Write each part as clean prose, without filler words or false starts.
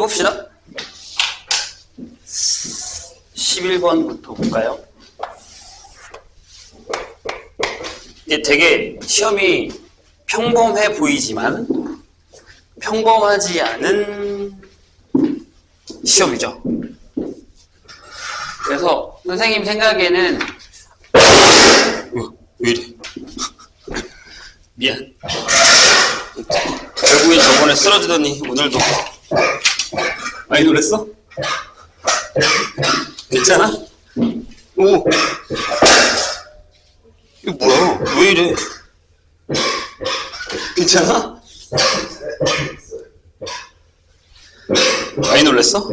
해봅시다. 11번부터 볼까요? 이게 되게 시험이 평범해 보이지만 평범하지 않은 시험이죠. 그래서 선생님 생각에는 왜 이래? 미안. 결국엔 저번에 쓰러지더니 오늘도 많이 놀랬어? 괜찮아? 오, 이거 뭐야? 왜 이래? 괜찮아? 많이 놀랬어?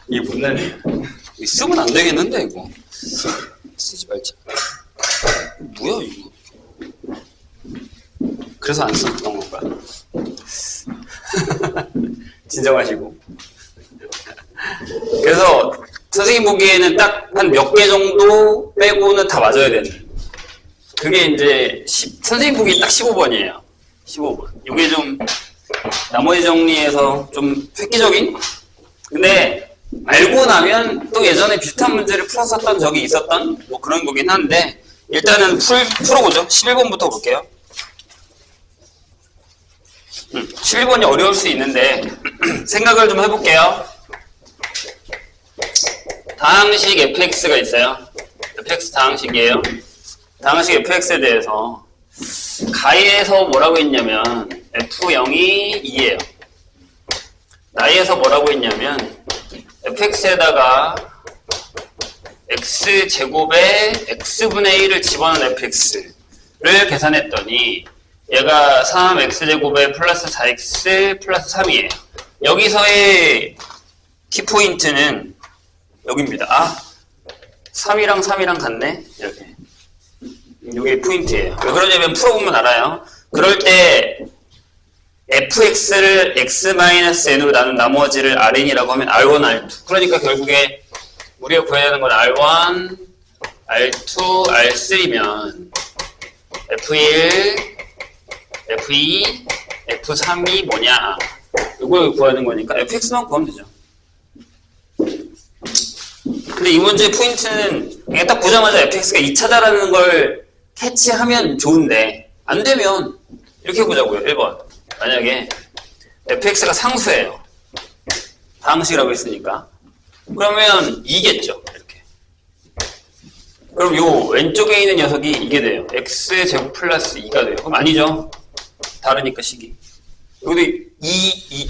이게 뭔 날이야? 쓰면 안 되겠는데 이거 쓰지 말자. 뭐야 이거? 그래서 안 썼던 건가? 진정하시고. 그래서 선생님 보기에는 딱 한 몇 개 정도 빼고는 다 맞아야 되는. 그게 이제 선생님 보기에 딱 15번이에요. 15번. 이게 좀 나머지 정리해서 좀 획기적인? 근데 알고 나면 또 예전에 비슷한 문제를 풀었었던 적이 있었던 뭐 그런 거긴 한데 일단은 풀어보죠. 11번부터 볼게요. 11번이 어려울 수 있는데 생각을 좀 해볼게요. 다항식 fx가 있어요. fx 다항식이에요. 다항식 fx에 대해서 가에서 뭐라고 했냐면 f0이 2예요. 나에서 뭐라고 했냐면 fx에다가 x제곱에 x분의 1을 집어넣은 fx를 계산했더니 얘가 3x제곱에 플러스 4x 플러스 3이에요. 여기서의 키포인트는 여기입니다. 아, 3이랑 3이랑 같네? 이렇게. 이게 포인트예요. 왜 그러냐면 풀어보면 알아요. 그럴 때 fx를 x-n으로 나눈 나머지를 rn이라고 하면 r1, r2. 그러니까 결국에 우리가 구해야 하는 건 r1, r2, r3면 f1, f2, f3이 뭐냐. 이걸 구하는 거니까 fx만 구하면 되죠. 근데 이 문제의 포인트는 그냥 딱 보자마자 fx가 2차다라는 걸 캐치하면 좋은데 안 되면 이렇게 해보자고요. 1번. 만약에 fx가 상수예요. 다항식이라고 했으니까. 그러면 2겠죠. 이렇게. 그럼 요 왼쪽에 있는 녀석이 이게 돼요. x제곱 플러스 2가 돼요. 그럼 아니죠. 다르니까 식이. 여기도 2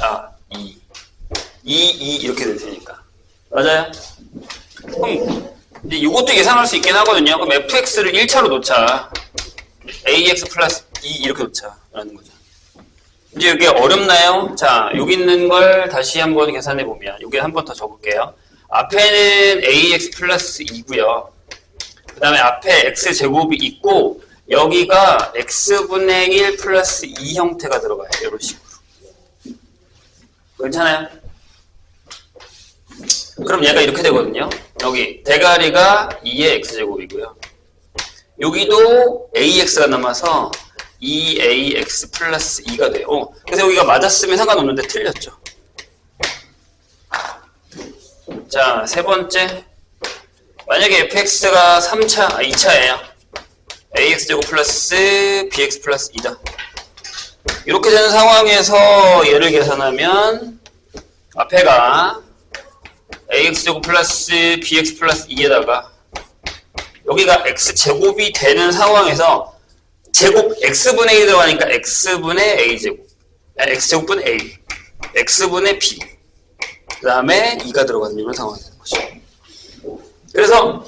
이렇게 될 테니까. 맞아요? 그럼 이제 이것도 예상할 수 있긴 하거든요. 그럼 fx를 1차로 놓자. ax 플러스 2 이렇게 놓자라는 거죠. 이제 이게 어렵나요? 자, 여기 있는 걸 다시 한번 계산해 보면 여기 한 번 더 적을게요. 앞에는 ax 플러스 2고요. 그 다음에 앞에 x제곱이 있고 여기가 x분의 1 플러스 2 형태가 들어가요. 이런 식으로. 괜찮아요? 그럼 얘가 이렇게 되거든요. 여기 대가리가 2의 x제곱이고요. 여기도 ax가 남아서 2ax 플러스 2가 돼요. 그래서 여기가 맞았으면 상관없는데 틀렸죠. 자, 세 번째. 만약에 fx가 2차예요. ax제곱 플러스 bx 플러스 2다. 이렇게 되는 상황에서 얘를 계산하면 앞에가 ax제곱 플러스 bx 플러스 2에다가 여기가 x제곱이 되는 상황에서 제곱 x분의 1이 들어가니까 x분의 a제곱 x제곱분의 a x분의 b 그 다음에 2가 들어가는 이런 상황이 되는 거죠. 그래서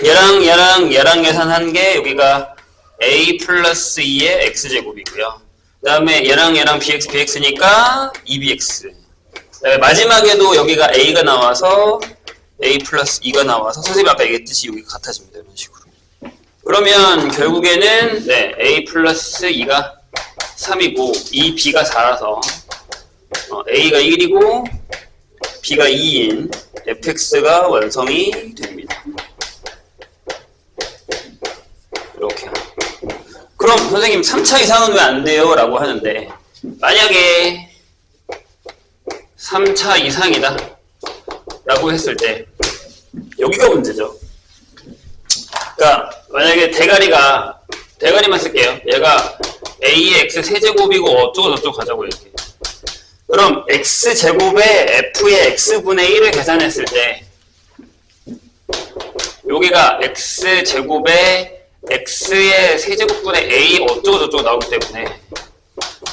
얘랑 계산한 게 여기가 a 플러스 2의 x제곱이고요. 그 다음에 얘랑 bx니까 2bx. 그다음에 마지막에도 여기가 a가 나와서 a 플러스 2가 나와서 선생님이 아까 얘기했듯이 여기가 같아집니다. 이런 식으로. 그러면 결국에는 a 플러스 2가 3이고 이 b가 4라서 a가 1이고 b가 2인 fx가 완성이 됩니다. 이렇게. 그럼 선생님 3차 이상은 왜 안 돼요? 라고 하는데 만약에 3차 이상이다 라고 했을 때 여기가 문제죠. 그러니까 만약에 대가리만 쓸게요. 얘가 a의 x 세제곱이고 어쩌고 저쩌고 가자고 이렇게. 그럼 x제곱에 f의 x분의 1을 계산했을 때 여기가 x제곱에 x의 세제곱분의 a 어쩌고 저쩌고 나오기 때문에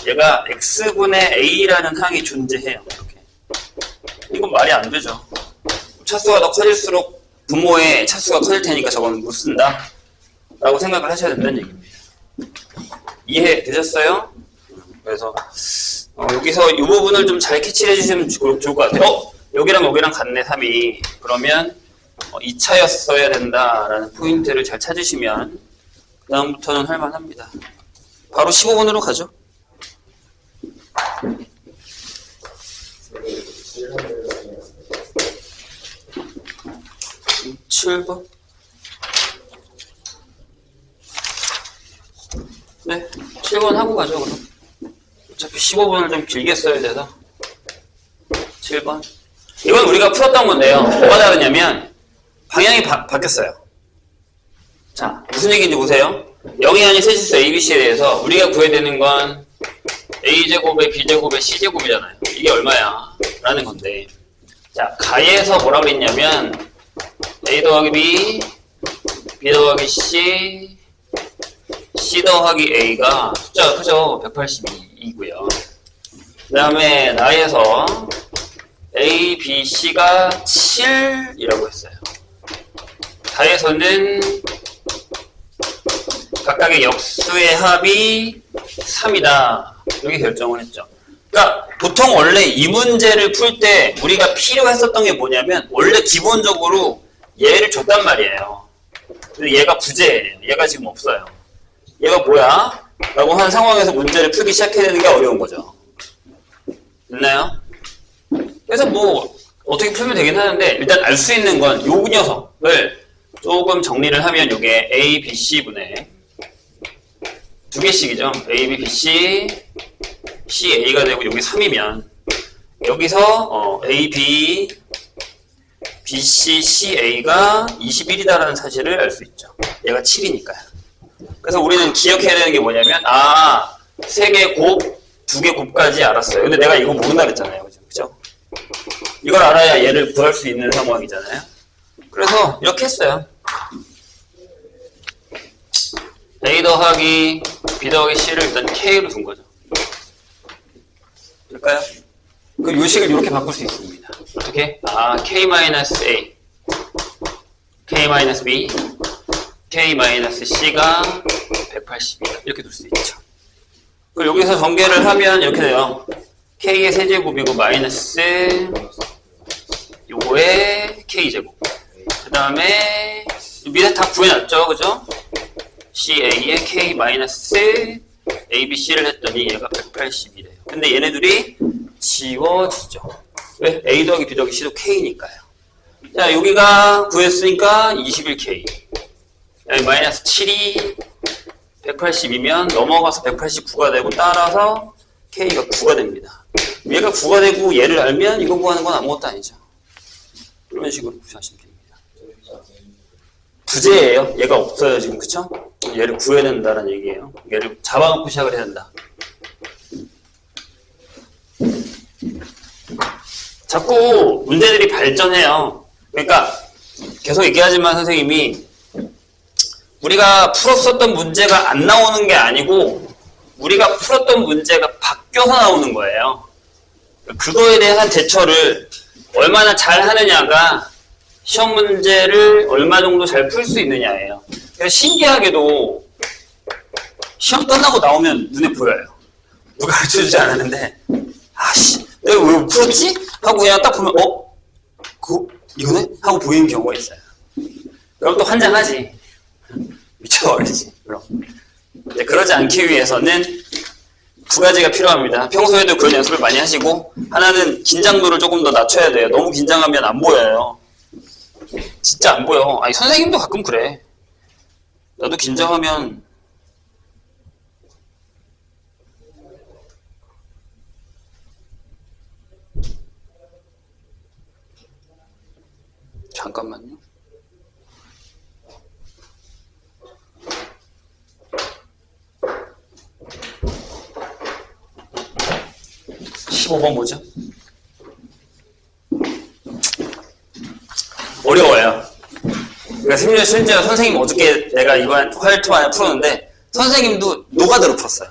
얘가 x분의 a라는 항이 존재해요. 이렇게. 이건 말이 안 되죠. 차수가 더 커질수록 분모의 차수가 커질 테니까 저건 못 쓴다 라고 생각을 하셔야 된다는 얘기입니다. 이해되셨어요? 그래서 여기서 이 부분을 좀 잘 캐치해 주시면 좋을 것 같아요. 여기랑 여기랑 같네 3이. 그러면 2차였어야 된다라는 포인트를 잘 찾으시면 그 다음부터는 할만합니다. 바로 15번으로 가죠. 7번. 네, 7번 하고 가죠, 그럼. 어차피 15번을 좀 길게 써야 돼서. 7번. 이건 우리가 풀었던 건데요. 뭐가 다르냐면, 방향이 바뀌었어요. 자, 무슨 얘기인지 보세요. 0이 아닌 세실수 ABC에 대해서 우리가 구해야 되는 건 A제곱에 B제곱에 C제곱이잖아요. 이게 얼마야? 라는 건데. 자, 가에서 뭐라 그랬냐면, A 더하기 B, B 더하기 C, C 더하기 A가 숫자가 크죠? 182이고요. 그 다음에 나에서 A, B, C가 7이라고 했어요. 다에서는 각각의 역수의 합이 3이다. 이렇게 결정을 했죠. 그러니까 보통 원래 이 문제를 풀 때 우리가 필요했었던 게 뭐냐면 원래 기본적으로 얘를 줬단 말이에요. 근데 얘가 부재예요. 얘가 지금 없어요. 얘가 뭐야? 라고 하는 상황에서 문제를 풀기 시작해야 되는 게 어려운 거죠. 됐나요? 그래서 뭐 어떻게 풀면 되긴 하는데 일단 알 수 있는 건 요 녀석을 조금 정리를 하면 요게 A, B, C분의 두 개씩이죠. A, B, B, C, C, A가 되고 여기 3이면 여기서 A, B, B, C, C, A가 21이다라는 사실을 알 수 있죠. 얘가 7이니까요. 그래서 우리는 기억해야 되는 게 뭐냐면 세 개 곱, 두 개 곱까지 알았어요. 근데 내가 이거 모른다 그랬잖아요. 그죠? 이걸 알아야 얘를 구할 수 있는 상황이잖아요. 그래서 이렇게 했어요. A 더하기 B 더하기 C를 일단 K로 둔 거죠. 될까요? 그 요식을 이렇게 바꿀 수 있습니다. 어떻게? K-A, K-B, K-C가 180이다. 이렇게 둘 수 있죠. 그리고 여기서 전개를 하면 이렇게 돼요. K의 세제곱이고 마이너스 요거의 K제곱. 그 다음에 밑에 다 구해놨죠. 그죠? CA의 K 마이너스 ABC를 했더니 얘가 180이래요. 근데 얘네들이 지워지죠. 왜? A 더하기 B 더하기 C도 K니까요. 자, 여기가 구했으니까 21K. 여기 마이너스 7이 180이면 넘어가서 189가 되고 따라서 K가 9가 됩니다. 얘가 9가 되고 얘를 알면 이거 구하는 건 아무것도 아니죠. 이런 식으로 구하시면 됩니다. 부재예요. 얘가 없어요 지금. 그쵸? 얘를 구해야 된다는 얘기예요. 얘를 잡아놓고 시작을 해야 된다. 자꾸 문제들이 발전해요. 그러니까 계속 얘기하지만 선생님이 우리가 풀었었던 문제가 안 나오는 게 아니고 우리가 풀었던 문제가 바뀌어서 나오는 거예요. 그거에 대한 대처를 얼마나 잘 하느냐가 시험 문제를 얼마 정도 잘 풀 수 있느냐예요. 그래서 신기하게도 시험 끝나고 나오면 눈에 보여요. 누가 가르쳐주지 않았는데 아씨 내가 왜 못 풀었지? 하고 그냥 딱 보면 이거네? 하고 보이는 경우가 있어요. 그럼 또 환장하지. 미쳐버리지. 그럼 그러지 않기 위해서는 두 가지가 필요합니다. 평소에도 그런 연습을 많이 하시고 하나는 긴장도를 조금 더 낮춰야 돼요. 너무 긴장하면 안 보여요. 진짜 안 보여. 아니 선생님도 가끔 그래. 나도 긴장하면 잠깐만요. (15번) 뭐죠? 어려워요. 그러니까 심지어 선생님 어저께 내가 이번 화요일에 풀었는데 선생님도 노가다로 풀었어요.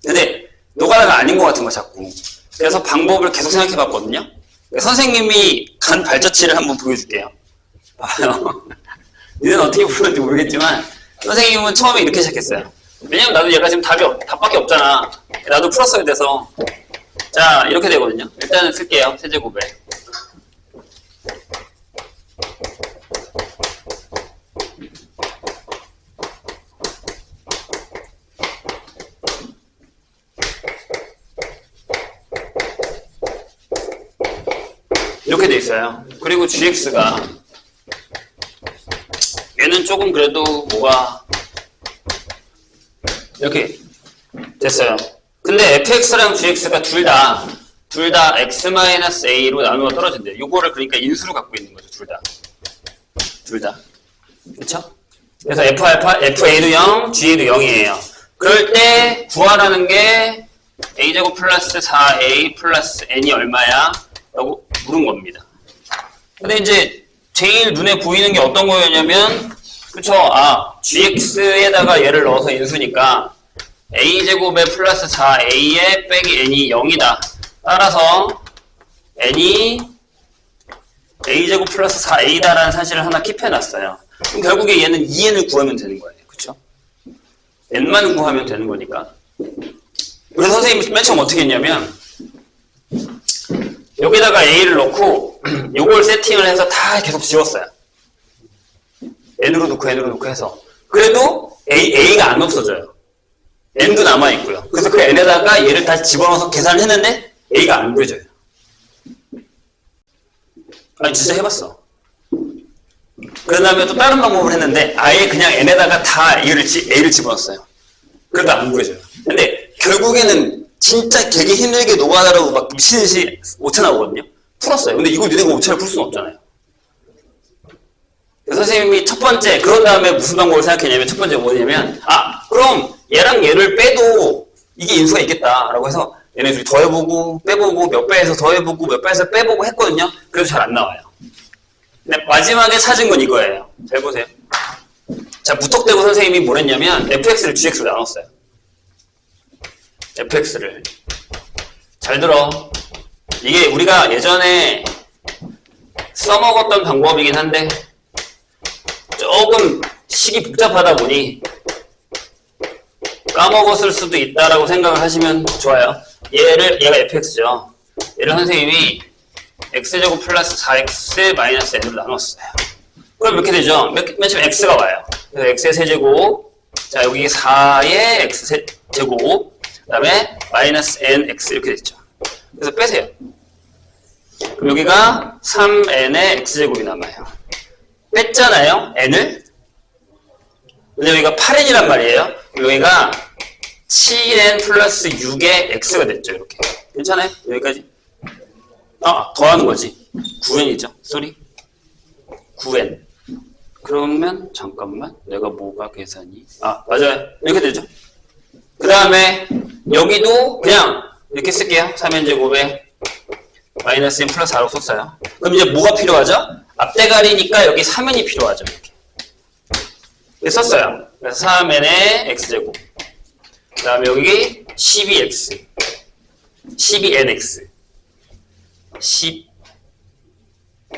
근데 노가다가 아닌 것 같은 거 자꾸. 그래서 방법을 계속 생각해 봤거든요. 그러니까 선생님이 간 발자취를 한번 보여줄게요. 봐요. 니는 어떻게 풀었는지 모르겠지만 선생님은 처음에 이렇게 시작했어요. 왜냐면 나도 얘가 지금 답밖에 없잖아. 나도 풀었어야 돼서. 자, 이렇게 되거든요. 일단은 쓸게요. 세제곱에. 이렇게 돼 있어요. 그리고 gx가 얘는 조금 그래도 뭐가 이렇게 됐어요. 근데 fx랑 gx가 둘 다 x-a로 나누어 떨어진대요. 요거를 그러니까 인수로 갖고 있는 거죠. 둘 다. 그쵸? 그래서 fa도 0, ga도 0이에요. 그럴 때 구하라는 게 a제곱 플러스 4a 플러스 n이 얼마야? 라고 물은 겁니다. 근데 이제 제일 눈에 보이는 게 어떤 거였냐면, 그쵸? gx에다가 얘를 넣어서 인수니까 a제곱에 플러스 4a에 빼기 n이 0이다. 따라서 n이 a제곱 플러스 4a다라는 사실을 하나 킵해놨어요. 그럼 결국에 얘는 2n을 구하면 되는 거예요. 그쵸? n만 구하면 되는 거니까. 그래서 선생님이 맨 처음 어떻게 했냐면 여기다가 a를 넣고 요걸 세팅을 해서 다 계속 지웠어요. n으로 넣고 해서. 그래도 a가 안 없어져요. n도 남아있고요. 그래서 그 n에다가 얘를 다시 집어넣어서 계산을 했는데 a가 안 구해져요. 아니 진짜 해봤어. 그 다음에 또 다른 방법을 했는데 아예 그냥 n에다가 다 a를 집어넣었어요. 그래도 안 구해져요. 근데 결국에는 진짜 되게 힘들게 노가다라고 막 미친듯이 5차 나오거든요. 풀었어요. 근데 이걸 니네가 5차를 풀 수는 없잖아요. 선생님이 첫 번째, 그런 다음에 무슨 방법을 생각했냐면, 첫 번째 뭐냐면, 그럼 얘랑 얘를 빼도 이게 인수가 있겠다라고 해서 얘네 둘이 더해보고, 빼보고, 몇 배에서 더해보고, 몇 배에서 빼보고 했거든요. 그래도 잘 안 나와요. 근데 마지막에 찾은 건 이거예요. 잘 보세요. 자, 무턱대고 선생님이 뭘 했냐면, fx를 gx로 나눴어요. fx를. 잘 들어. 이게 우리가 예전에 써먹었던 방법이긴 한데, 조금 식이 복잡하다 보니 까먹었을 수도 있다라고 생각을 하시면 좋아요. 얘가 fx죠. 얘를 선생님이 x제곱 플러스 4x 마이너스 n으로 나눴어요. 그럼 이렇게 되죠. 맨 처음에 x가 와요. 그래서 x의 세제곱, 자 여기 4의 x제곱, 그 다음에 마이너스 nx 이렇게 됐죠. 그래서 빼세요. 그럼 여기가 3n의 x제곱이 남아요. 뺐잖아요, n을. 근데 여기가 8n이란 말이에요. 여기가 7n 플러스 6의 x가 됐죠, 이렇게. 괜찮아요? 여기까지? 더하는 거지. 9n이죠. 쏘리. 9n. 그러면, 잠깐만. 내가 뭐가 계산이? 맞아요. 이렇게 되죠. 그 다음에, 여기도 그냥 이렇게 쓸게요. 3n제곱에 마이너스 n 플러스 4로 썼어요. 그럼 이제 뭐가 필요하죠? 앞대가리니까 여기 3n이 필요하죠. 이렇게 썼어요. 그래서 3n의 x제곱. 그 다음에 여기 12x, 12nx,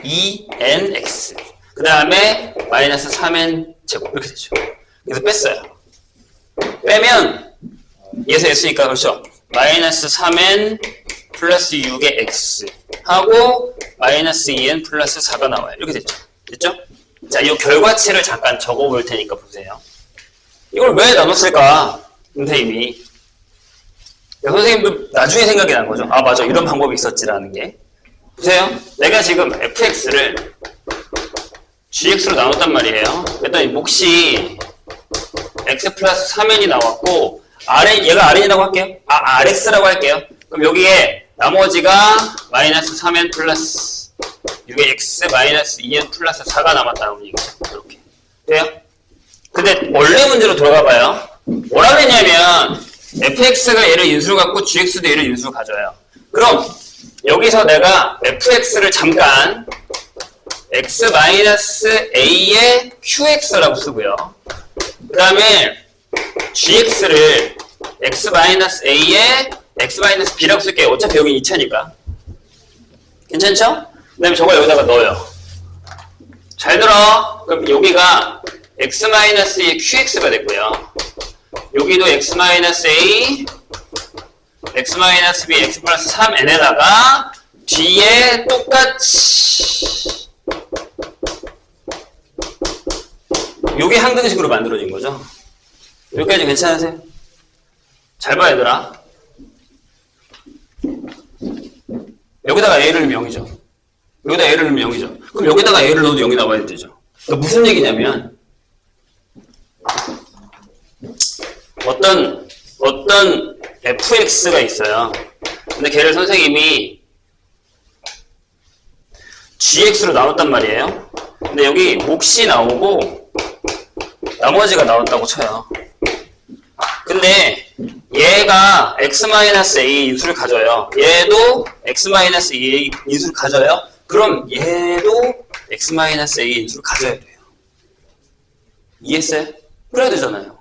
12nx. 그 다음에 마이너스 3n 제곱. 이렇게 되죠. 그래서 뺐어요. 빼면 얘에서 했으니까 그렇죠. 마이너스 3n 플러스 6의 x 하고 마이너스 2n 플러스 4가 나와요. 이렇게 됐죠? 됐죠? 자, 이 결과치를 잠깐 적어볼 테니까 보세요. 이걸 왜 나눴을까? 선생님이. 선생님도 나중에 생각이 난 거죠. 맞아. 이런 방법이 있었지라는 게. 보세요. 내가 지금 fx를 gx로 나눴단 말이에요. 그랬더니 몫이 x 플러스 3n이 나왔고 얘가 rn이라고 할게요. rx라고 할게요. 그럼 여기에 나머지가 마이너스 3n 플러스 여기 x 마이너스 2n 플러스 4가 남았다는 얘기죠. 이렇게 돼요? 근데 원래 문제로 들어가 봐요. 뭐라 그랬냐면 fx가 얘를 인수로 갖고 gx도 얘를 인수로 가져요. 그럼 여기서 내가 fx를 잠깐 x 마이너스 a의 qx라고 쓰고요. 그 다음에 gx를 x 마이너스 a의 x 마이너스 b라고 쓸게요. 어차피 여기 2차니까. 괜찮죠? 그 다음에 저걸 여기다가 넣어요. 잘 들어. 그럼 여기가 x 마이너스 a의 qx가 됐고요. 여기도 x 마이너스 a, x 마이너스 b, x 플러스 3n에다가 뒤에 똑같이 요게 항등식으로 만들어진 거죠. 여기까지 괜찮으세요? 잘 봐, 얘들아. 여기다가 a를 넣으면 0이죠. 여기다 a를 넣으면 0이죠. 그럼 여기다가 a를 넣어도 0이 나와야 되죠. 그러니까 무슨 얘기냐면 어떤 fx가 있어요. 근데 걔를 선생님이 gx로 나눴단 말이에요. 근데 여기 몫이 나오고 나머지가 나왔다고 쳐요. 근데 얘가 x-a 인수를 가져요. 얘도 x-a 인수를 가져요. 그럼 얘도 x-a 인수를 가져야 돼요. 이해했어요? 그래야 되잖아요.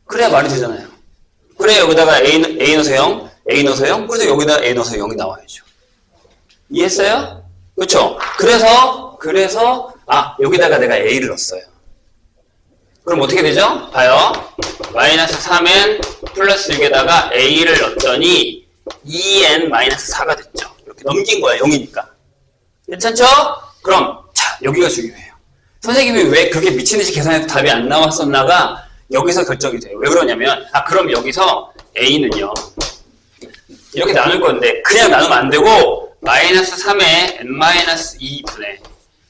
그래야 말이 되잖아요. 그래 여기다가 a 넣어서 0, a 넣어서 0, 그래서 여기다 a 넣어서 0이 나와야죠. 이해했어요? 그렇죠? 그래서 여기다가 내가 a를 넣었어요. 그럼 어떻게 되죠? 봐요. 마이너스 3n 플러스 6에다가 a를 넣었더니 2n 마이너스 4가 됐죠. 이렇게 넘긴 거야. 0이니까. 괜찮죠? 그럼 자 여기가 중요해요. 선생님이 왜 그렇게 미친듯이 계산해도 답이 안 나왔었나가 여기서 결정이 돼요. 왜 그러냐면 그럼 여기서 a는요 이렇게 나눌 건데 그냥 나누면 안 되고 마이너스 3의 n-2분의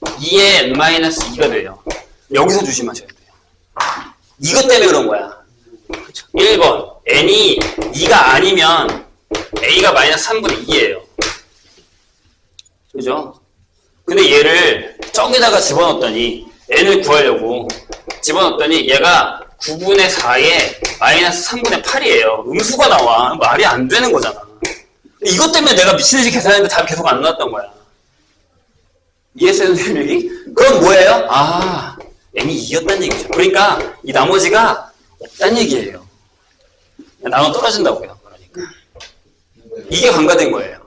2의 n-2가 돼요. 여기서 조심하셔야 돼요. 이것 때문에 그런 거야. 그쵸? 1번 n이 2가 아니면 a가 마이너스 3분의 2예요. 그죠? 근데 얘를 저기다가 집어넣었더니 n을 구하려고 집어넣었더니 얘가 9분의 4에 마이너스 3분의 8이에요. 음수가 나와. 말이 안 되는 거잖아. 이것 때문에 내가 미친듯이 계산했는데 답이 계속 안 나왔던 거야. 이해했어요, 선생님 얘기? 그럼 뭐예요? n이 2였다는 얘기죠. 그러니까 이 나머지가 없다는 얘기예요. 나눠 떨어진다고요. 그러니까 이게 관과된 거예요.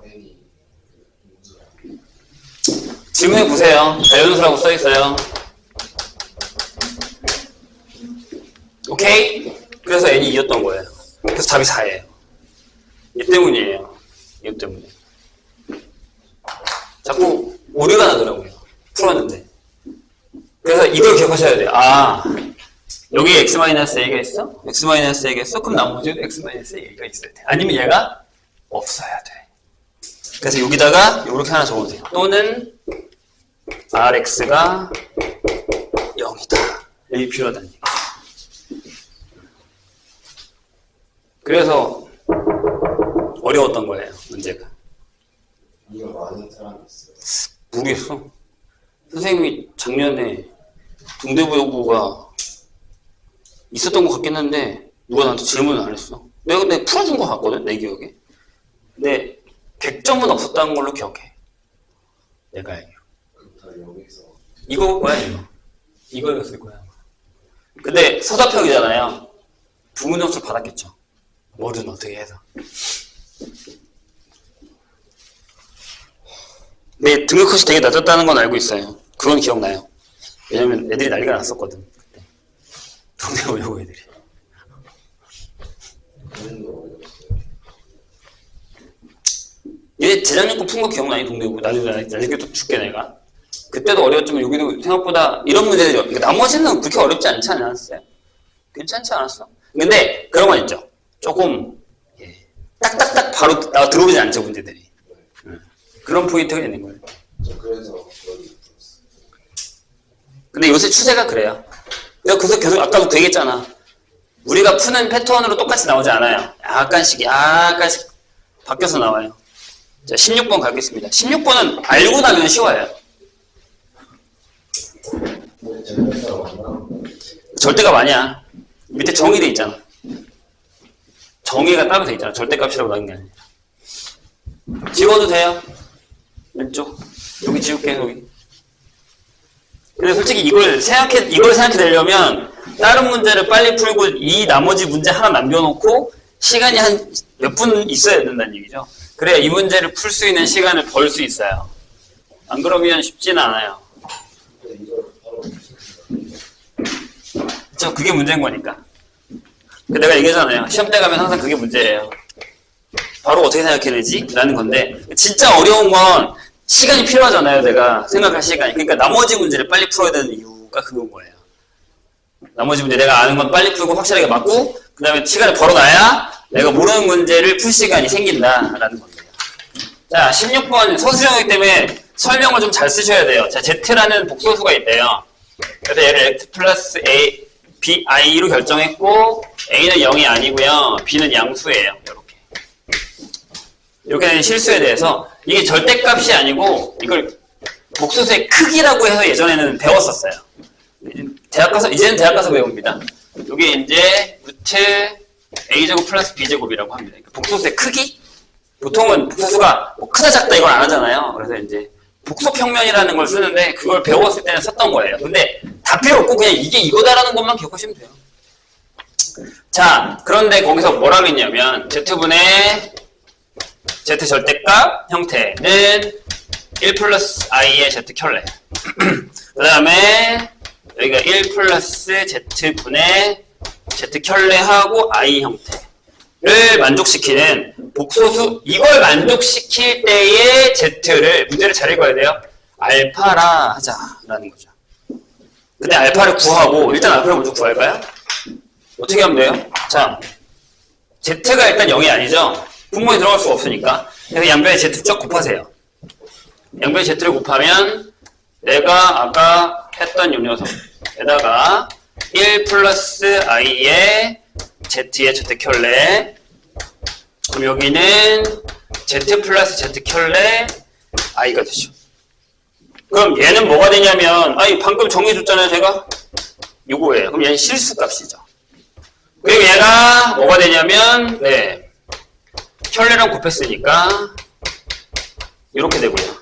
질문해 보세요. 자연수라고 써있어요. 오케이? 그래서 n이 2였던 거예요. 그래서 답이 4예요. 얘 때문이에요. 이것 때문에. 자꾸 오류가 나더라고요. 풀었는데. 그래서 이걸 기억하셔야 돼요. 여기 x-a가 있어? x-a가 있어? 그럼 나머지도 x-a가 있어야 돼. 아니면 얘가 없어야 돼. 그래서 여기다가 이렇게 하나 적어주세요. 또는 rx가 0이다. 여기 필요하다는 얘기. 그래서 어려웠던 거예요, 문제가. 이거 많은 사람이 있어요. 모르겠어. 선생님이 작년에 동대부여고가 있었던 것 같긴 한데 누가 나한테 질문을 안 했어. 내가 근데 풀어준 것 같거든, 내 기억에. 근데 100점은 없었다는 걸로 기억해. 내가 알기로. 여기서 이거 뭐야, 이거? 이거였을 거야. 근데 서사평이잖아요. 부문 점수를 받았겠죠. 뭐든 어떻게 해서. 근데 등급컷이 되게 낮았다는 건 알고 있어요. 그건 기억나요. 왜냐면 애들이 난리가 났었거든. 그때. 동대부여고 애들이. 얘 재작년 거 푼 거 기억나니? 동대부. 나중에 또 줄게 내가. 그때도 어려웠지만 여기도 생각보다 이런 문제들이 그러니까 나머지는 그렇게 어렵지 않지 않았어요? 괜찮지 않았어? 근데 그런 건 있죠. 조금 딱딱딱 바로 들어오지 않죠, 문제들이. 그런 포인트가 있는 거예요. 그래서 거의 풀었어요. 근데 요새 추세가 그래요. 내가 그래서 계속 아까도 되겠잖아. 우리가 푸는 패턴으로 똑같이 나오지 않아요. 약간씩 바뀌어서 나와요. 자, 16번 가겠습니다. 16번은 알고 나면 쉬워요. 절대가 맞나? 절대가 많이야. 밑에 정의돼 있잖아. 정의가 따로 돼 있잖아. 절대값이라고 나온 게 아니라. 지워도 돼요. 왼쪽. 여기 지울게, 여기. 근데 솔직히 이걸 생각해내려면 다른 문제를 빨리 풀고 이 나머지 문제 하나 남겨놓고 시간이 한 몇 분 있어야 된다는 얘기죠. 그래야 이 문제를 풀 수 있는 시간을 벌 수 있어요. 안 그러면 쉽지는 않아요. 이걸 바로 그쵸? 그게 문제인 거니까. 내가 얘기하잖아요. 시험 때 가면 항상 그게 문제예요. 바로 어떻게 생각해내지? 라는 건데 진짜 어려운 건 시간이 필요하잖아요. 내가 생각할 시간이. 그러니까 나머지 문제를 빨리 풀어야 되는 이유가 그건 거예요. 나머지 문제 내가 아는 건 빨리 풀고 확실하게 맞고 그 다음에 시간을 벌어놔야 내가 모르는 문제를 풀 시간이 생긴다라는 겁니다. 자, 16번 서술형이기 때문에 설명을 좀 잘 쓰셔야 돼요. 자, Z라는 복소수가 있대요. 그래서 얘를 X 플러스 A, B, I로 결정했고 A는 0이 아니고요. B는 양수예요. 이렇게 된 실수에 대해서 이게 절대값이 아니고 이걸 복소수의 크기라고 해서 예전에는 배웠었어요. 이제는 대학 가서 배웁니다. 이게 이제 루트 A제곱 플러스 B제곱이라고 합니다. 그러니까 복소수의 크기? 보통은 복소수가 뭐 크다 작다 이걸 안 하잖아요. 그래서 이제 복소평면이라는 걸 쓰는데 그걸 배웠을 때는 썼던 거예요. 근데 다 필요 없고 그냥 이게 이거다라는 것만 기억하시면 돼요. 자, 그런데 거기서 뭐라고 했냐면 Z분의 Z 절대값 형태는 1 플러스 I의 Z 켤레 그 다음에 여기가 1 플러스 Z분의 Z 켤레하고 I 형태를 만족시키는 복소수, 이걸 만족시킬 때의 Z를 문제를 잘 읽어야 돼요. 알파라 하자라는 거죠. 근데 알파를 구하고 일단 알파를 먼저 구할까요? 어떻게 하면 돼요? 자, Z가 일단 0이 아니죠. 분모에 들어갈 수가 없으니까. 그래서 양변에 Z 쫙 곱하세요. 양변에 Z를 곱하면 내가 아까 했던 요 녀석에다가 1 플러스 I의 Z의 Z 켤레 그럼 여기는 Z 플러스 Z 켤레 I가 되죠. 그럼 얘는 뭐가 되냐면 방금 정해줬잖아요 제가 요거예요. 그럼 얘는 실수값이죠. 그리고 얘가 뭐가 되냐면 켤레랑 곱했으니까 이렇게 되고요.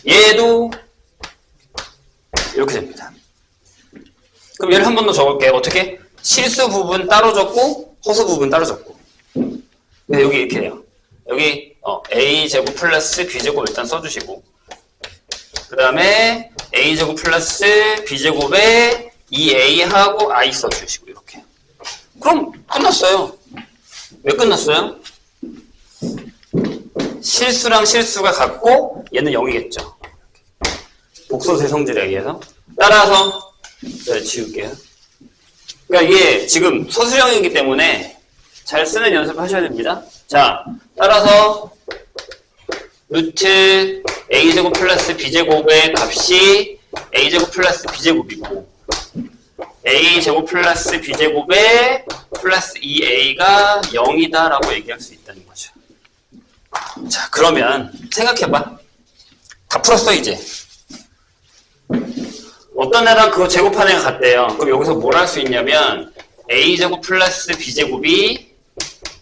얘도 이렇게 됩니다. 그럼 얘를 한 번 더 적을게요. 어떻게? 실수 부분 따로 적고 허수 부분 따로 적고. 여기 이렇게 해요. 여기 A제곱 플러스 B제곱 일단 써주시고 그 다음에 A제곱 플러스 B제곱에 2A하고 I 써주시고 이렇게. 그럼 끝났어요. 왜 끝났어요? 실수랑 실수가 같고 얘는 0이겠죠. 복소수의 성질에 의해서. 따라서 지울게요. 그러니까 이게 지금 서술형이기 때문에 잘 쓰는 연습하셔야 됩니다. 자, 따라서 루트 A제곱 플러스 B제곱의 값이 A제곱 플러스 B제곱이고 A제곱 플러스 B제곱에 플러스 2A가 0이다 라고 얘기할 수 있다는 거죠. 자, 그러면 생각해봐. 다 풀었어 이제. 어떤 애랑 그거 제곱한 애가 같대요. 그럼 여기서 뭘 할 수 있냐면 A제곱 플러스 B제곱이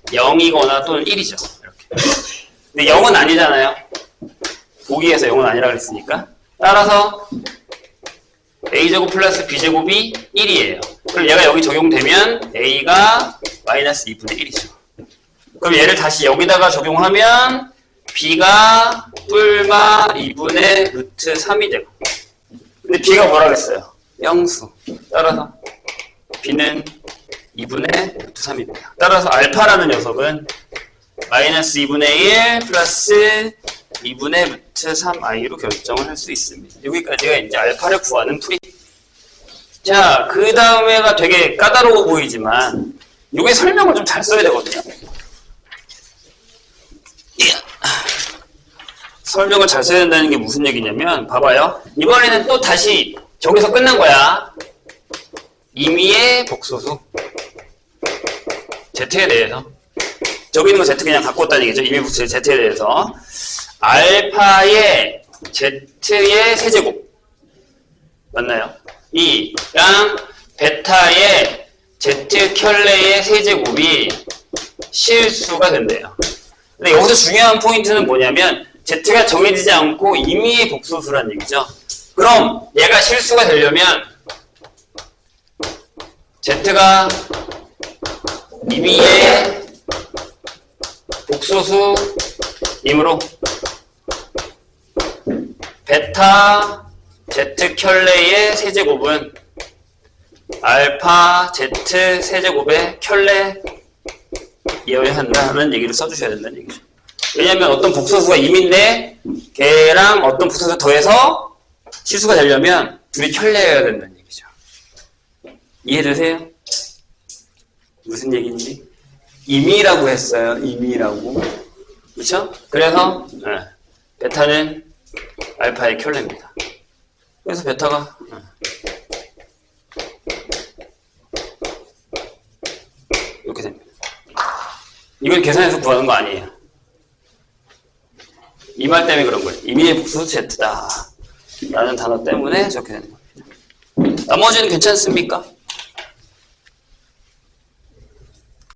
0이거나 또는 1이죠. 이렇게. 근데 0은 아니잖아요. 보기에서 0은 아니라고 했으니까. 따라서 A제곱 플러스 B제곱이 1이에요. 그럼 얘가 여기 적용되면 A가 마이너스 2분의 1이죠. 그럼 얘를 다시 여기다가 적용하면 B가 뿔마 2분의 루트 3이 되고 근데 B가 뭐라고 했어요? 영수. 따라서 B는 2분의 루트 3입니다. 따라서 알파라는 녀석은 마이너스 2분의 1 플러스 2분의 루트 3i로 결정을 할 수 있습니다. 여기까지가 이제 알파를 구하는 풀이. 자, 그 다음에가 되게 까다로워 보이지만 이게 설명을 좀 잘 써야 되거든요. 설명을 잘 써야 된다는 게 무슨 얘기냐면 봐봐요. 이번에는 또 다시 저기서 끝난 거야. 임의의 복소수 Z에 대해서 저기 있는 거 Z 그냥 갖고 왔다는 얘기죠. 임의의 복소수 Z에 대해서 알파의 z의 세제곱 맞나요? 이랑 베타의 z 켤레의 세제곱이 실수가 된대요. 근데 여기서 중요한 포인트는 뭐냐면 z가 정해지지 않고 임의의 복소수란 얘기죠. 그럼 얘가 실수가 되려면 z가 임의의 복소수이므로 베타 z 켤레의 세제곱은 알파 z 세제곱의 켤레이어야 한다는 얘기를 써주셔야 된다는 얘기죠. 왜냐하면 어떤 복소수가 임인데 걔랑 어떤 복소수가 더해서 실수가 되려면 둘이 켤레여야 된다는 얘기죠. 이해되세요? 무슨 얘기인지? 임의라고 했어요. 임의라고. 그렇죠? 그래서 베타는 알파의 켤레입니다. 그래서 베타가 이렇게 됩니다. 이건 계산해서 구하는 거 아니에요. 이 말 때문에 그런 거예요. 임의의 복수 Z다 라는 단어 때문에 저렇게 되는 겁니다. 나머지는 괜찮습니까?